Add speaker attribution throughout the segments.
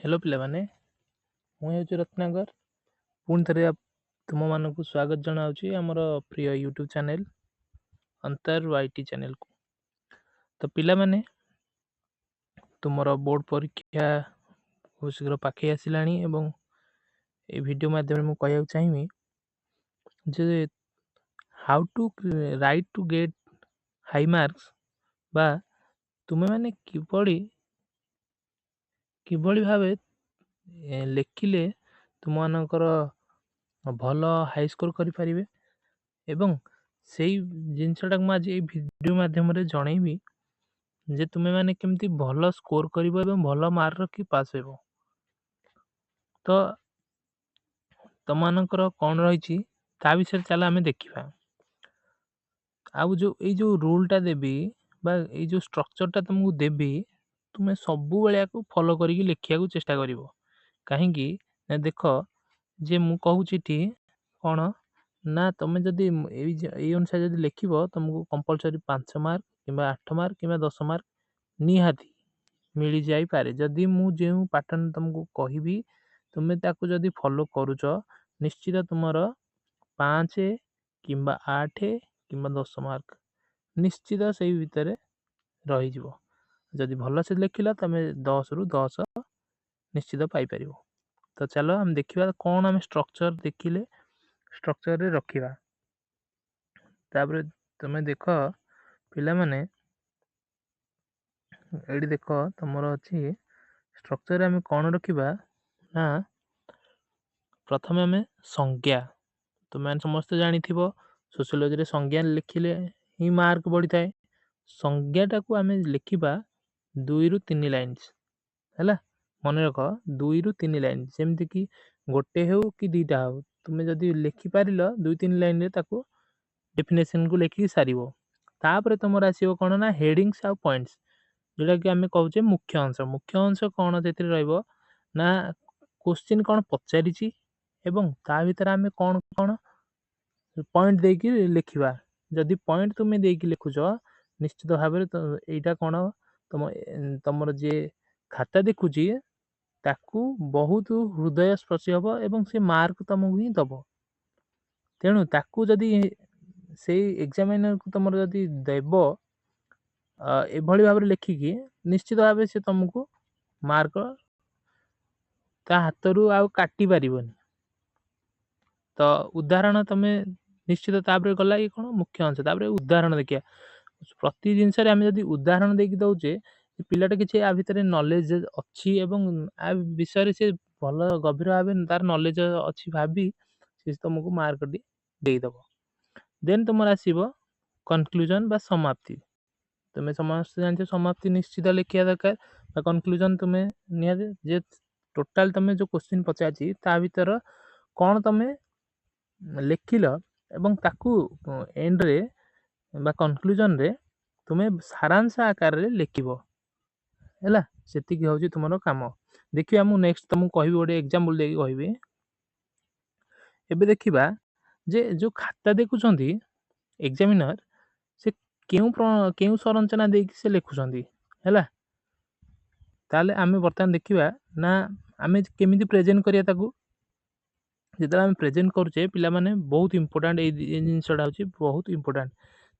Speaker 1: Hello पिलाମାନେ ମୁଁ ହେଉଛି ରତ୍ନାକର ପୁଣି ଥରେ ତୁମମାନଙ୍କୁ ସ୍ୱାଗତ ଜଣାଉଛି ଆମର ପ୍ରିୟ ୟୁଟ୍ୟୁବ୍ ଚ୍ୟାନେଲ୍ ଅନ୍ତର ୱାଇଟି ଚ୍ୟାନେଲ୍କୁ। ତ ପିଲାମାନେ ତୁମର ବୋର୍ଡ଼ ପରୀକ୍ଷା ଖୁବ୍ ଶୀଘ୍ର ପାଖେଇ ଆସିଲାଣି ଏବଂ এই ଭିଡ଼ିଓ ମାଧ୍ୟମରେ ମୁଁ କହିବାକୁ ଚାହିଁବି ଯେ how to write to get high marks ବା ତୁମେମାନେ କିଭଳି ଭାବେ ଲେଖିଲେ ତୁମମାନଙ୍କର ଭଲ ହାଇ ସ୍କୋର କରିପାରିବେ ଏବଂ ସେଇ ଜିନିଷଟାକୁ ମୁଁ ଆଜି ଏଇ ଭିଡ଼ିଓ ମାଧ୍ୟମରେ ଜଣେଇବି ଯେ ତୁମେମାନେ କେମିତି ଭଲ ସ୍କୋର କରିବ ଏବଂ ଭଲ ମାର୍କ ରଖି ପାସ୍ ହେବ। ତ ତମମାନଙ୍କର କ'ଣ ରହିଛି ତା ବିଷୟରେ ଚାଲ ଆମେ ଦେଖିବା। ଆଉ ଏଇ ଯେଉଁ ରୁଲ୍ଟା ଦେବି ବା ଏଇ ଯେଉଁ ଷ୍ଟ୍ରକ୍ଚରଟା ତୁମକୁ ଦେବି ତୁମେ ସବୁବେଳେ ୟାକୁ ଫଲୋ କରିକି ଲେଖିବାକୁ ଚେଷ୍ଟା କରିବ। କାହିଁକି ନା ଦେଖ ଯେ ମୁଁ କହୁଛି ଏଠି କ'ଣ ନା ତମେ ଯଦି ଏଇ ଅନୁସାରେ ଯଦି ଲେଖିବ ତୁମକୁ କମ୍ପଲସରି 5 ମାର୍କ କିମ୍ବା 8 ମାର୍କ କିମ୍ବା 10 ମାର୍କ ନିହାତି ମିଳିଯାଇପାରେ। ଯଦି ମୁଁ ଯେଉଁ ପାଟର୍ନ ତୁମକୁ କହିବି ତୁମେ ତାକୁ ଯଦି ଫଲୋ କରୁଛ ନିଶ୍ଚିତ ତୁମର 5 କିମ୍ବା 8 କିମ୍ବା 10 ମାର୍କ ନିଶ୍ଚିତ ସେଇ ଭିତରେ ରହିଯିବ। ଯଦି ଭଲସେ ଲେଖିଲ ତମେ 10ରୁ 10 ନିଶ୍ଚିତ ପାଇପାରିବ। ତ ଚାଲ ଆମେ ଦେଖିବା କ'ଣ ଆମେ ଷ୍ଟ୍ରକ୍ଚର ଦେଖିଲେ ଷ୍ଟ୍ରକ୍ଚରରେ ରଖିବା। ତାପରେ ତମେ ଦେଖ ପିଲାମାନେ ଏଇଠି ଦେଖ ତମର ଅଛି ଷ୍ଟ୍ରକ୍ଚରରେ ଆମେ କ'ଣ ରଖିବା ନା ପ୍ରଥମେ ଆମେ ସଂଜ୍ଞା। ତୁମେ ସମସ୍ତେ ଜାଣିଥିବ ସୋସିଓଲୋଜିରେ ସଂଜ୍ଞା ଲେଖିଲେ ହିଁ ମାର୍କ ବଢ଼ିଥାଏ। ସଂଜ୍ଞାଟାକୁ ଆମେ ଲେଖିବା 2ରୁ 3 ଲାଇନ୍ସ ହେଲା। ମନେ ରଖ 2ରୁ 3 ଲାଇନ୍, ଯେମିତିକି ଗୋଟେ ହେଉ କି 2ଟା ହେଉ ତୁମେ ଯଦି ଲେଖିପାରିଲ 2-3 ଲାଇନ୍ରେ ତାକୁ ଡେଫିନେସନ୍କୁ ଲେଖିକି ସାରିବ। ତାପରେ ତୁମର ଆସିବ କ'ଣ ନା ହେଡ଼ିଙ୍ଗସ୍ ଆଉ ପଏଣ୍ଟସ୍, ଯେଉଁଟାକି ଆମେ କହୁଛେ ମୁଖ୍ୟ ଅଂଶ। ମୁଖ୍ୟ ଅଂଶ କ'ଣ ସେଥିରେ ରହିବ ନା କୋଶ୍ଚିନ୍ କ'ଣ ପଚାରିଛି ଏବଂ ତା ଭିତରେ ଆମେ କ'ଣ ପଏଣ୍ଟ ଦେଇକି ଲେଖିବା। ଯଦି ପଏଣ୍ଟ ତୁମେ ଦେଇକି ଲେଖୁଛ ନିଶ୍ଚିତ ଭାବରେ ଏଇଟା କ'ଣ ତମର ଯିଏ ଖାତା ଦେଖୁଛି ତାକୁ ବହୁତ ହୃଦୟସ୍ପର୍ଶୀ ହେବ ଏବଂ ସେ ମାର୍କ ତମକୁ ହିଁ ଦେବ। ତେଣୁ ତାକୁ ଯଦି ସେଇ ଏକ୍ଜାମିନରକୁ ତମର ଯଦି ଦେବ ଏଭଳି ଭାବରେ ଲେଖିକି ନିଶ୍ଚିତ ଭାବେ ସେ ତମକୁ ମାର୍କ ତା ହାତରୁ ଆଉ କାଟି ପାରିବନି। ତ ଉଦାହରଣ ତମେ ନିଶ୍ଚିତ ତାପରେ ଗଲା କି କ'ଣ ମୁଖ୍ୟ ଅଂଶ, ତାପରେ ଉଦାହରଣ ଦେଖିବା। ପ୍ରତି ଜିନିଷରେ ଆମେ ଯଦି ଉଦାହରଣ ଦେଇକି ଦେଉଛେ ପିଲାଟା କିଛି ଆ ଭିତରେ ନଲେଜ ଅଛି ଏବଂ ଆ ବିଷୟରେ ସେ ଭଲ ଗଭୀର ଭାବେ ତାର ନଲେଜ ଅଛି ଭାବି ସେ ତମକୁ ମାର୍କଟି ଦେଇଦେବ। ଦେନ୍ ତୁମର ଆସିବ କନକ୍ଲୁଜନ୍ ବା ସମାପ୍ତି। ତୁମେ ସମସ୍ତେ ଜାଣିଛ ସମାପ୍ତି ନିଶ୍ଚିତ ଲେଖିବା ଦରକାର ବା କନକ୍ଲୁଜନ୍ ତୁମେ ନିହାତି ଯେ ଟୋଟାଲ ତୁମେ ଯେଉଁ କୋଶ୍ଚିନ୍ ପଚାରିଛି ତା ଭିତର କ'ଣ ତୁମେ ଲେଖିଲ ଏବଂ ତାକୁ ଏଣ୍ଡରେ ବା କନକ୍ଲୁଜନରେ ତୁମେ ସାରାଂଶ ଆକାରରେ ଲେଖିବ ହେଲା। ସେତିକି ହେଉଛି ତୁମର କାମ। ଦେଖିବା ମୁଁ ନେକ୍ସଟ ତୁମକୁ କହିବି, ଗୋଟେ ଏକ୍ଜାମ୍ପଲ ଦେଇକି କହିବି। ଏବେ ଦେଖିବା ଯେ ଯେଉଁ ଖାତା ଦେଖୁଛନ୍ତି ଏକ୍ଜାମିନର ସେ କେଉଁ ସଂରଚନା ଦେଇକି ସେ ଲେଖୁଛନ୍ତି ହେଲା। ତାହେଲେ ଆମେ ବର୍ତ୍ତମାନ ଦେଖିବା ନା ଆମେ କେମିତି ପ୍ରେଜେଣ୍ଟ କରିବା ତାକୁ। ଯେତେବେଳେ ଆମେ ପ୍ରେଜେଣ୍ଟ କରୁଛେ ପିଲାମାନେ ବହୁତ ଇମ୍ପୋର୍ଟାଣ୍ଟ ଏଇ ଜିନିଷଟା ହେଉଛି ବହୁତ ଇମ୍ପୋର୍ଟାଣ୍ଟ।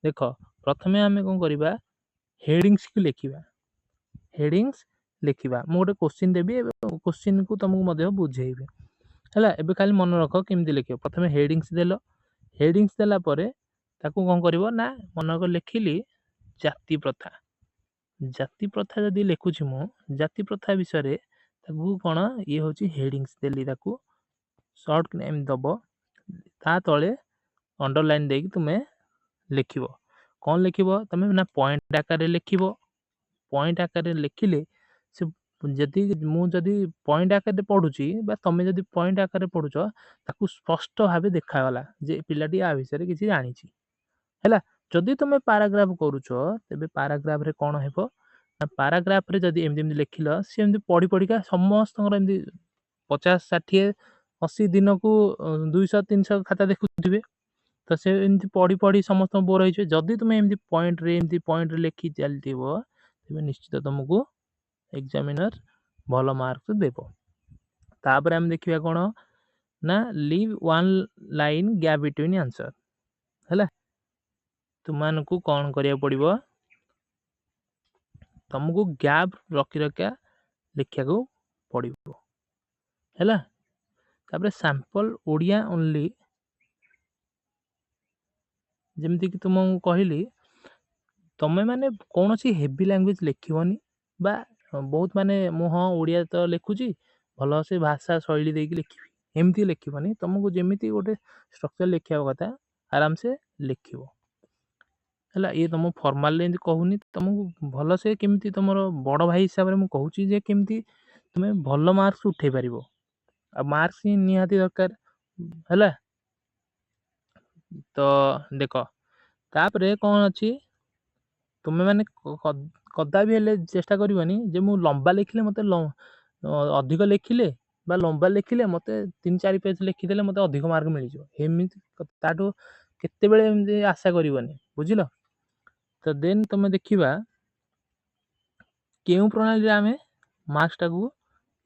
Speaker 1: ଦେଖ ପ୍ରଥମେ ଆମେ କ'ଣ କରିବା ହେଡ଼ିଙ୍ଗସକୁ ଲେଖିବା। ହେଡ଼ିଙ୍ଗସ ଲେଖିବା। ମୁଁ ଗୋଟେ କୋଶ୍ଚିନ୍ ଦେବି ଏବଂ କୋଶ୍ଚିନ୍କୁ ତୁମକୁ ମଧ୍ୟ ବୁଝେଇବି ହେଲା। ଏବେ ଖାଲି ମନେ ରଖ କେମିତି ଲେଖିବ। ପ୍ରଥମେ ହେଡ଼ିଙ୍ଗସ ଦେଲ, ହେଡ଼ିଙ୍ଗସ ଦେଲା ପରେ ତାକୁ କ'ଣ କରିବ ନା ମନେକର ଲେଖିଲି ଜାତି ପ୍ରଥା। ଜାତି ପ୍ରଥା ଯଦି ଲେଖୁଛି ମୁଁ ଜାତି ପ୍ରଥା ବିଷୟରେ ତାକୁ କ'ଣ ଇଏ ହେଉଛି ହେଡ଼ିଙ୍ଗସ ଦେଲି, ତାକୁ ସର୍ଟ ଏମିତି ଦେବ। ତା ତଳେ ଅଣ୍ଡରଲାଇନ୍ ଦେଇକି ତୁମେ ଲେଖିବ। କ'ଣ ଲେଖିବ ତୁମେ ନା ପଏଣ୍ଟ ଆକାରରେ ଲେଖିବ। ପଏଣ୍ଟ ଆକାରରେ ଲେଖିଲେ ସେ ମୁଁ ଯଦି ପଏଣ୍ଟ ଆକାରରେ ପଢ଼ୁଛି ବା ତୁମେ ଯଦି ପଏଣ୍ଟ ଆକାରରେ ପଢ଼ୁଛ ତାକୁ ସ୍ପଷ୍ଟ ଭାବେ ଦେଖାଗଲା ଯେ ପିଲାଟି ଆ ବିଷୟରେ କିଛି ଜାଣିଛି ହେଲା। ଯଦି ତୁମେ ପାରାଗ୍ରାଫ କରୁଛ ତେବେ ପାରାଗ୍ରାଫରେ କ'ଣ ହେବ ନା ପାରାଗ୍ରାଫରେ ଯଦି ଏମିତି ଲେଖିଲ ସେ ଏମିତି ପଢ଼ିକା ସମସ୍ତଙ୍କର ଏମିତି 50-60-80 ଦିନକୁ 200-300 ଖାତା ଦେଖୁଥିବେ। ତ ସେ ଏମିତି ପଢ଼ି ସମସ୍ତଙ୍କୁ ବୋର ହେଇଯିବେ। ଯଦି ତୁମେ ଏମିତି ପଏଣ୍ଟରେ ଲେଖି ଚାଲିଥିବ ତେବେ ନିଶ୍ଚିତ ତୁମକୁ ଏକ୍ଜାମିନର भल मार्क्स देव। तापर आम देखिए कौन ना leave one line gap between answer है। तुमको कौन करिया पड़िबो तुमको गैप रखी रखा लिखा को पड़िबो है। तापर सैंपल ओडिया ओनली जमती कि तुमको कहली तुम्हें माने कौन सी हेवी लैंग्वेज लिखनी बा बहुत माने मु हाँ ओडिया तो लिखुची भल से भाषा शैली देकी लिखी एमती लिखनी तुमको जमीती गोटे स्ट्रक्चर लिखा कथा आराम से लिख है। ये तुम फॉर्माल एमती कहूनी तुमको भल से केमती तुम बड़ भाई हिसाब से मुझे जे केमती तुम्हें भल मार्क्स उठे पार आ मार्क्स ही निहाती दरकार है। तो देख तापर कौन अच्छी तुम्हें माने कदा भी हेले चेष्टा करनी जे मु लंबा लिखिले मत अधिक लिखिले बा लंबा लिखिले मत 3-4 पेज लिखिदेले मत अधिक मार्क मिल जाए केते बेले एमती आशा करनी बुझिल। तो देन तुम देखा केउ प्रणाली आम मार्क्स टाक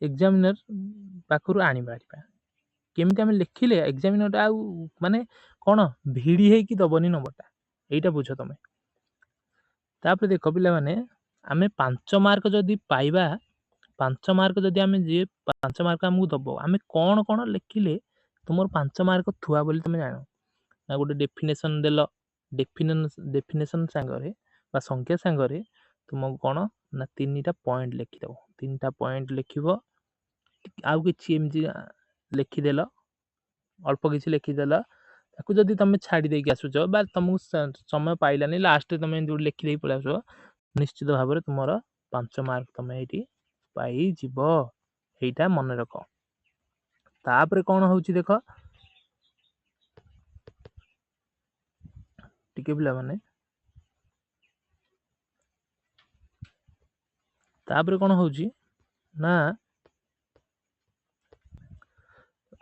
Speaker 1: एग्जामिनर पाखु आनी पारिबा केमती आम लिखिले एग्जामिनर आ माने कौन भिड़ी है कि दबनी नंबरटा यहीटा बुझ तुम। तापर देख पिला माने आम 5 मार्क जदि पाइबा 5 मार्क जदि आम जी 5 मार्क आमको दब आम कौन कौन लिखिले तुम 5 मार्क थुआ बोली तुम जान ना गोटे डेफिनेशन देल डेफिनेशन सांगरे बा संख्या सांगरे तुमको कौन ना 3टा पॉइंट लिखिदेव 3टा पॉइंट लिख आउ कि एमती लिखिदेल अल्प किसी लिखिदेल ताकू जदि तुम छाड़ी देकी आसुच बा तुमको समय पाइलानी लास्ट तुम लिखिदे पलि आस निश्चित भाव में तुम 5 मार्क तुम ये पाई यहीटा मन रख। तापर कौन हूँ देख टिके पिला माने तापर कौन हूँ ना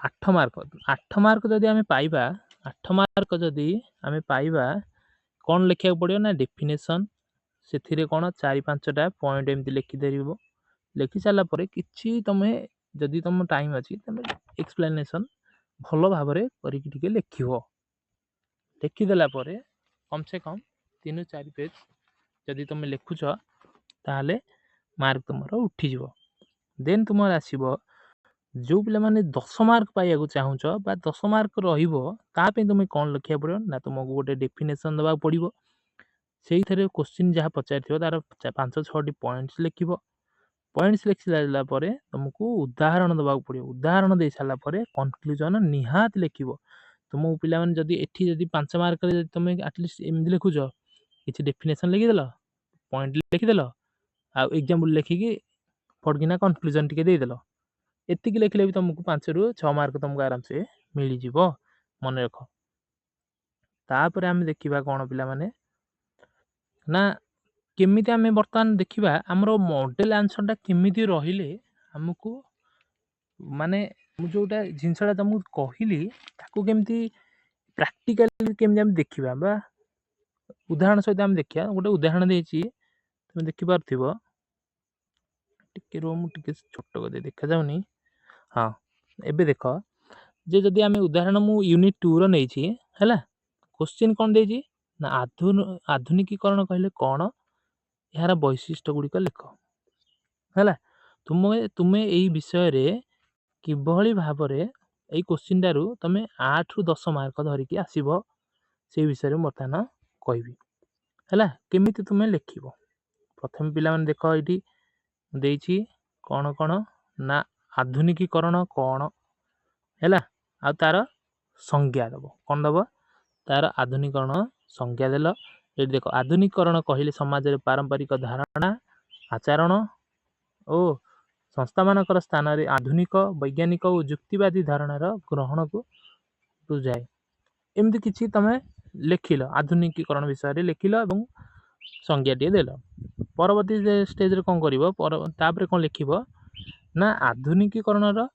Speaker 1: 8 मार्क जदि आम पाइबा 8 मार्क जदि आम पाइबा कौन लिखा पड़ो ना डेफिनेशन से कौन 4-5टा पॉइंट एमती लिखिदे लिखि सारापर कि तुम्हें जदि तुम टाइम अच्छी तुम एक्सप्लेनेशन भल भाव करके लिख लिखिदेला कम से कम 3-4 पेज जदि तुम लिखुच ताहले मार्क तुम उठीज। देन तुम आसब जो पिला माने 10 मार्क पाइबा चाहूच बा 10 मार्क रही तुम्हें कौन लिखा पड़ो ना तुमको गोटे डेफिनेशन देवा पड़ो से क्वेश्चन जहाँ पचार तार 5-6टी पॉइंट्स लिख पॉइंट्स लिखि सारा तुमको उदाहरण देवा पड़ो उदाहरण दे सारापर कनक्लूजन निहाती लिख तुमको पिला माने जदि एठी जदि 5 मार्क तुम एटलिस्ट एमती लिखुच किसी डेफिनेशन लिखिदेल पॉइंट लिखिदेल आ एग्जांपल लिखिकी फटकिना कनक्लूजन टिके देदेल एतिक लिखिले भी तुमको 5-6 मार्क तुमको आराम से मिल जीव मन रख। तापर आम देखा कौन पिला माने ना केमिति आम बर्तमान देखा आमर मॉडल आंसर टा केमिति रहिले हमको माने जोटा जिनसटा तुमको कहली ताकू केमिति प्रैक्टिकली केमिति आम देखा बा उदाहरण सहित आम देखा गोटे उदाहरण देछि तुम देखि पारथिबो टिके रो मु टिके छोट कर देखा जाउनी। हाँ एबे देख जे जदि आम उदाहरण मु यूनिट 2 रो नेछि हैला क्वेश्चन कौन देछि ना आधुनिकीकरण कहले कौन यार वैशिष्ट्य गुड़िक लिख है। तुम्हें यही विषय रे किभली भाव रे यही क्वेश्चन टारू तुम 8 ରୁ 10 मार्क धरिकी आसब से विषय में बर्तमान कहबी है केमिति तुम्हें लिख प्रथम पिला माने देख ये देछि कौन कौन ना आधुनिकीकरण कौन है आ तार संज्ञा दब कौन दब तार आधुनिकीकरण संज्ञा देल ये देख आधुनिकीकरण कहले समाज रे पारंपरिक धारणा आचरण ओ संस्था मानकर स्थान रे आधुनिक वैज्ञानिक और युक्तिवादी धारणार ग्रहण को बुझाए एमती किसी तुम लिखिल आधुनिकीकरण विषय रे लिखिल और संज्ञा टे देल परवर्ती स्टेज रे कौन कर कौन लिख ना आधुनिकीकरण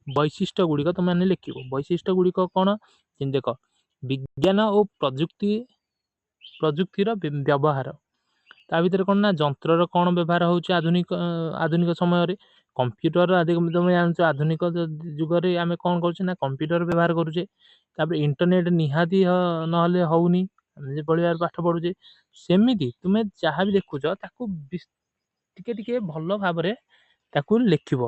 Speaker 1: वैशिष्ट्य गुड़िक तुम लिख वैशिष्ट्य गुड़िक कौन देख विज्ञान और प्रजुक्तिर व्यवहार ତା ଭିତରେ କ'ଣ ନା ଯନ୍ତ୍ରର କ'ଣ ବ୍ୟବହାର ହେଉଛି ଆଧୁନିକ ସମୟରେ କମ୍ପ୍ୟୁଟର ତମେ ଜାଣିଛ ଆଧୁନିକ ଯୁଗରେ ଆମେ କ'ଣ କରୁଛେ ନା କମ୍ପ୍ୟୁଟର ବ୍ୟବହାର କରୁଛେ। ତାପରେ ଇଣ୍ଟରନେଟ୍ ନିହାତି ନହେଲେ ହେଉନି। ଆମେ ଯେଭଳି ଭାବରେ ପାଠ ପଢ଼ୁଛେ ସେମିତି ତୁମେ ଯାହା ବି ଦେଖୁଛ ତାକୁ ଟିକେ ଟିକେ ଭଲ ଭାବରେ ତାକୁ ଲେଖିବ।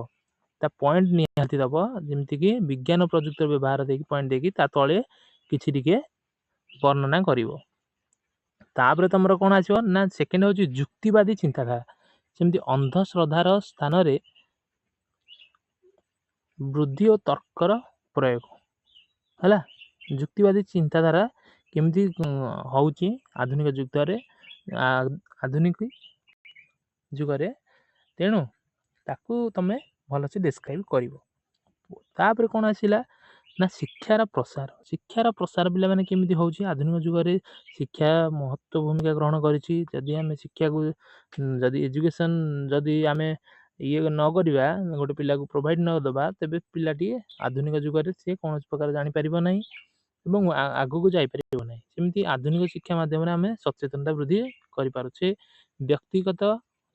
Speaker 1: ତା ପଏଣ୍ଟ ନିହାତି ଦେବ, ଯେମିତିକି ବିଜ୍ଞାନ ପ୍ରଯୁକ୍ତିର ବ୍ୟବହାର ଦେଇକି ପଏଣ୍ଟ ଦେଇକି ତା ତଳେ କିଛି ଟିକେ ବର୍ଣ୍ଣନା କରିବ। ତାପରେ ତମର କ'ଣ ଆସିବ ନା ସେକେଣ୍ଡ ହେଉଛି ଯୁକ୍ତିବାଦୀ ଚିନ୍ତାଧାରା। ସେମିତି ଅନ୍ଧଶ୍ରଦ୍ଧାର ସ୍ଥାନରେ ବୁଦ୍ଧି ଓ ତର୍କର ପ୍ରୟୋଗ ହେଲା। ଯୁକ୍ତିବାଦୀ ଚିନ୍ତାଧାରା କେମିତି ହେଉଛି ଆଧୁନିକ ଯୁଗରେ, ତେଣୁ ତାକୁ ତମେ ଭଲସେ ଡେସ୍କ୍ରାଇବ୍ କରିବ। ତାପରେ କ'ଣ ଆସିଲା ନା ଶିକ୍ଷାର ପ୍ରସାର ପିଲାମାନେ କେମିତି ହେଉଛି ଆଧୁନିକ ଯୁଗରେ ଶିକ୍ଷା ମହତ୍ତ୍ୱ ଭୂମିକା ଗ୍ରହଣ କରିଛି। ଯଦି ଆମେ ଶିକ୍ଷାକୁ ଯଦି ଏଜୁକେସନ୍ ଯଦି ଆମେ ଇଏ ନ କରିବା, ଗୋଟେ ପିଲାକୁ ପ୍ରୋଭାଇଡ଼ ନ ଦେବା, ତେବେ ପିଲାଟି ଆଧୁନିକ ଯୁଗରେ ସେ କୌଣସି ପ୍ରକାର ଜାଣିପାରିବ ନାହିଁ ଏବଂ ଆଗକୁ ଯାଇପାରିବ ନାହିଁ। ସେମିତି ଆଧୁନିକ ଶିକ୍ଷା ମାଧ୍ୟମରେ ଆମେ ସଚେତନତା ବୃଦ୍ଧି କରିପାରୁଛେ। ବ୍ୟକ୍ତିଗତ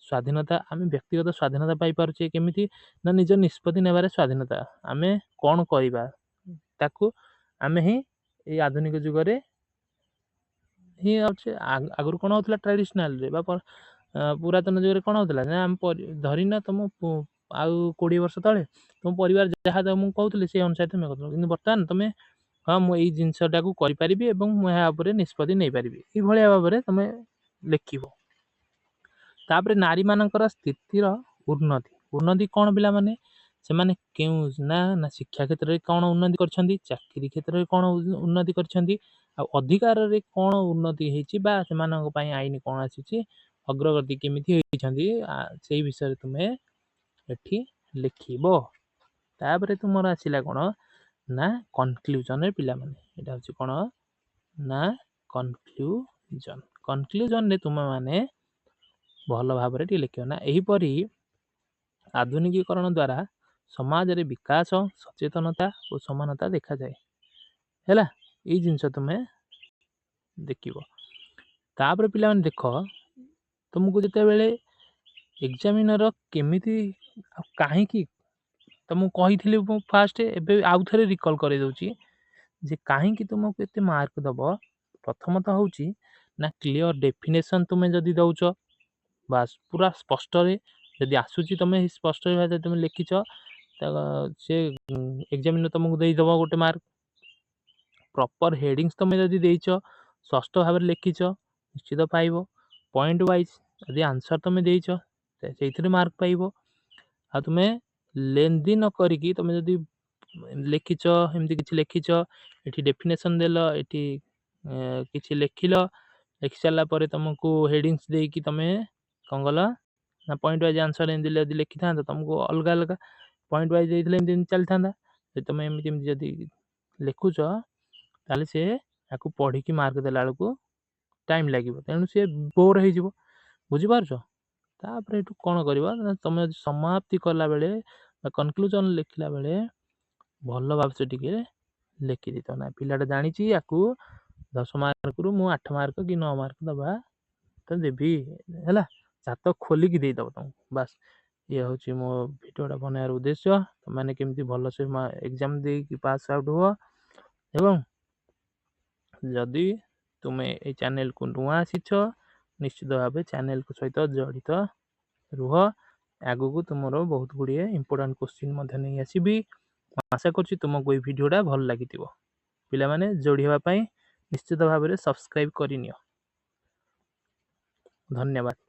Speaker 1: ସ୍ୱାଧୀନତା ପାଇପାରୁଛେ। କେମିତି ନା ନିଜ ନିଷ୍ପତ୍ତି ନେବାରେ ସ୍ୱାଧୀନତା। ଆମେ କ'ଣ କରିବା ତାକୁ ଆମେ ହିଁ ଏଇ ଆଧୁନିକ ଯୁଗରେ ହିଁ ଅଛି। ଆଗରୁ କ'ଣ ହେଉଥିଲା ଟ୍ରାଡ଼ିସନାଲରେ ବା ପୁରାତନ ଯୁଗରେ କ'ଣ ହେଉଥିଲା ନା ଆମେ ଧରିନା ତୁମ ଆଉ 20 ବର୍ଷ ତଳେ ତୁମ ପରିବାର ଯାହା ମୁଁ କହୁଥିଲି ସେଇ ଅନୁସାରେ ତୁମେ କରୁଥିଲ, କିନ୍ତୁ ବର୍ତ୍ତମାନ ତୁମେ ମୁଁ ଏଇ ଜିନିଷଟାକୁ କରିପାରିବି ଏବଂ ମୁଁ ଏହା ଉପରେ ନିଷ୍ପତ୍ତି ନେଇପାରିବି, ଏଇଭଳିଆ ଭାବରେ ତୁମେ ଲେଖିବ। ତାପରେ ନାରୀମାନଙ୍କର ସ୍ଥିତିର ଉନ୍ନତି କ'ଣ ପିଲାମାନେ ସେମାନେ କେଉଁ ନା ଶିକ୍ଷା କ୍ଷେତ୍ରରେ କ'ଣ ଉନ୍ନତି କରିଛନ୍ତି, ଚାକିରି କ୍ଷେତ୍ରରେ କ'ଣ ଉନ୍ନତି କରିଛନ୍ତି, ଆଉ ଅଧିକାରରେ କ'ଣ ଉନ୍ନତି ହେଇଛି ବା ସେମାନଙ୍କ ପାଇଁ ଆଇନ କ'ଣ ଆସିଛି, ଅଗ୍ରଗତି କେମିତି ହେଇଛନ୍ତି, ସେଇ ବିଷୟରେ ତୁମେ ଏଠି ଲେଖିବ। ତାପରେ ତୁମର ଆସିଲା କ'ଣ ନା କନକ୍ଲୁଜନରେ ପିଲାମାନେ ଏଇଟା ହେଉଛି କ'ଣ ନା କନକ୍ଲୁଜନରେ ତୁମେମାନେ ଭଲ ଭାବରେ ଟିକେ ଲେଖିବ ନା ଏହିପରି ଆଧୁନିକୀକରଣ ଦ୍ୱାରା ସମାଜରେ ବିକାଶ, ସଚେତନତା ଓ ସମାନତା ଦେଖାଯାଏ ହେଲା। ଏଇ ଜିନିଷ ତୁମେ ଦେଖିବ। ତାପରେ ପିଲାମାନେ ଦେଖ, ତୁମକୁ ଯେତେବେଳେ ଏକ୍ଜାମିନର କେମିତି ଆଉ କାହିଁକି ତୁମକୁ କହିଥିଲି ମୁଁ ଫାଷ୍ଟ, ଏବେ ଆଉ ଥରେ ରିକଲ୍ କରିଦେଉଛି ଯେ କାହିଁକି ତୁମକୁ ଏତେ ମାର୍କ ଦେବ। ପ୍ରଥମତଃ ହେଉଛି ନା କ୍ଲିଅର ଡେଫିନେସନ୍ ତୁମେ ଯଦି ଦେଉଛ, ବାସ୍ ପୁରା ସ୍ପଷ୍ଟରେ ଯଦି ଆସୁଛି, ତୁମେ ସ୍ପଷ୍ଟ ଭାବରେ ତୁମେ ଲେଖିଛ, ସେ ଏକ୍ଜାମିନର ତୁମକୁ ଦେଇଦେବ ଗୋଟେ ମାର୍କ। ପ୍ରପର ହେଡ଼ିଙ୍ଗସ୍ ତୁମେ ଯଦି ଦେଇଛ, ସ୍ପଷ୍ଟ ଭାବରେ ଲେଖିଛ, ନିଶ୍ଚିତ ପାଇବ। ପଏଣ୍ଟ ୱାଇଜ୍ ଯଦି ଆନ୍ସର୍ ତୁମେ ଦେଇଛ ସେଇଥିରେ ମାର୍କ ପାଇବ। ଆଉ ତୁମେ ଲେନ୍ଦି ନ କରିକି ତୁମେ ଯଦି ଲେଖିଛ, ଏମିତି କିଛି ଲେଖିଛ, ଏଠି ଡେଫିନେସନ୍ ଦେଲ, ଏଠି କିଛି ଲେଖି ସାରିଲା ପରେ ତୁମକୁ ହେଡ଼ିଙ୍ଗସ୍ ଦେଇକି ତୁମେ କ'ଣ କଲ ନା ପଏଣ୍ଟ ୱାଇଜ୍ ଆନ୍ସର୍ ଏମିତି ଯଦି ଲେଖିଥାନ୍ତ, ତୁମକୁ ଅଲଗା ପଏଣ୍ଟ ୱାଇଜ୍ ଦେଇଥିଲେ ଏମିତି ଚାଲିଥାନ୍ତା। ଯଦି ତୁମେ ଏମିତି ଯଦି ଲେଖୁଛ, ତାହେଲେ ସେ ତାକୁ ପଢ଼ିକି ମାର୍କ ଦେଲା ବେଳକୁ ଟାଇମ୍ ଲାଗିବ, ତେଣୁ ସେ ବୋର୍ ହେଇଯିବ। ବୁଝିପାରୁଛ? ତାପରେ ଏଠୁ କ'ଣ କରିବ ନା ତୁମେ ସମାପ୍ତି କଲାବେଳେ ବା କନକ୍ଲୁଜନ୍ ଲେଖିଲା ବେଳେ ଭଲ ଭାବରେ ଟିକେ ଲେଖିଦେଇଥାଉ। ନା ପିଲାଟା ଜାଣିଛି ୟାକୁ 10 ମାର୍କରୁ ମୁଁ 8 ମାର୍କ କି 9 ମାର୍କ ଦେବା ତ ଦେବି ହେଲା। ଚାତ ଖୋଲିକି ଦେଇଦେବ ତୁମକୁ। ବାସ୍ ଇଏ ହେଉଛି ମୋ ଭିଡ଼ିଓଟା ବନାଇବାର ଉଦ୍ଦେଶ୍ୟ। ତୁମମାନେ କେମିତି ଭଲସେ ଏକ୍ଜାମ୍ ଦେଇକି ପାସ୍ ଆଉଟ୍ ହୁଅ। ଏବଂ ଯଦି ତୁମେ ଏଇ ଚ୍ୟାନେଲକୁ ନୂଆ ଆସିଛ, ନିଶ୍ଚିତ ଭାବେ ଚ୍ୟାନେଲ ସହିତ ଜଡ଼ିତ ରୁହ। ଆଗକୁ ତୁମର ବହୁତ ଗୁଡ଼ିଏ ଇମ୍ପୋର୍ଟାଣ୍ଟ କୋଶ୍ଚିନ୍ ମଧ୍ୟ ନେଇ ଆସିବି। ଆଶା କରୁଛି ତୁମକୁ ଏଇ ଭିଡ଼ିଓଟା ଭଲ ଲାଗିଥିବ। ପିଲାମାନେ ଯୋଡ଼ି ହେବା ପାଇଁ ନିଶ୍ଚିତ ଭାବରେ ସବସ୍କ୍ରାଇବ୍ କରିନିଅ। ଧନ୍ୟବାଦ।